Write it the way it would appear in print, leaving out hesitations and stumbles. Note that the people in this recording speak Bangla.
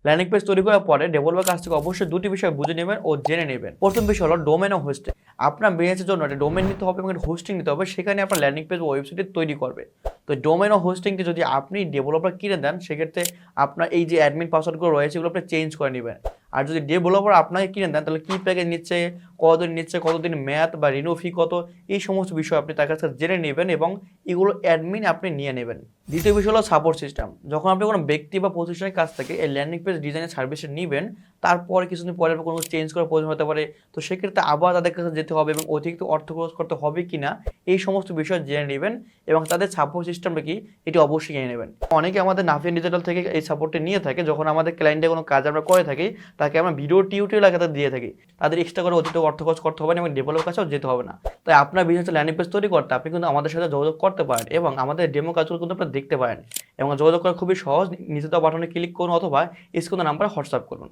ল্যান্ডিং পেজ তৈরি করার পরে ডেভেলপার কাছ থেকে অবশ্যই দুটি বিষয় বুঝে নেবেন ও জেনে নেবেন। প্রথম বিষয় হলো ডোমেন ও হোস্টিং। আপনার বিজনেসের জন্য একটা ডোমেন নিতে হবে এবং হোস্টিং নিতে হবে, সেখানে আপনার ল্যান্ডিং পেজ ও ওয়েবসাইট তৈরি করবে। তো ডোমেন ও হোস্টিংটি যদি আপনি ডেভেলপার কিনে দেন, সেক্ষেত্রে আপনার এই যে অ্যাডমিন পাসওয়ার্ডগুলো রয়েছে এগুলো আপনি চেঞ্জ করে নেবেন। আর যদি ডেভেলপার আপনাকে কিনে দেন, তাহলে কি প্যাকেজ নিচ্ছে, কতদিন মেয়াদ বা রিনিউ ফি কত, এই সমস্ত বিষয় আপনি তার কাছে জেনে নেবেন এবং এগুলো অ্যাডমিন আপনি নিয়ে নেবেন। দ্বিতীয় বিষয় হলো সাপোর্ট সিস্টেম। যখন আপনি কোনো ব্যক্তি বা প্রতিষ্ঠানের কাছ থেকে এই ল্যান্ডিং পেজ ডিজাইনের সার্ভিসটা নেবেন, তারপরে কিছুদিন পরে কোনো চেঞ্জ করার প্রয়োজন হতে পারে। তো সেক্ষেত্রে আবার তাদের কাছে যেতে হবে এবং অতিরিক্ত অর্থ খরচ করতে হবে কিনা, এই সমস্ত বিষয় জেনে নেবেন এবং তাদের সাপোর্ট সিস্টেমটা কি এটি অবশ্যই জেনে নেবেন। অনেকে আমাদের নাফিয়ান ডিজিটাল থেকে এই সাপোর্টটা নিয়ে থাকে। যখন আমাদের ক্লায়েন্টের কোনো কাজ আমরা করে থাকি, তাকে আমরা ভিডিও টিউটোরিয়াল আকারে দিয়ে থাকি। তাদের এক্সট্রা করে অতিরিক্ত অর্থ খরচ করতে হবে না এবং ডেভেলপার কাছেও যেতে হবে না। তাই আপনার বিজনেসে ল্যান্ডিং পেজ তৈরি করতে আপনি কিন্তু আমাদের সাথে যোগাযোগ করতে পারেন এবং আমাদের ডেমো কাজগুলো কিন্তু আপনারা দেখতে পারেন এবং যোগাযোগ করা খুবই সহজ। নিচে দেওয়া বাটনে ক্লিক করুন অথবা স্ক্রিনে নাম্বারে হোয়াটসঅ্যাপ করুন।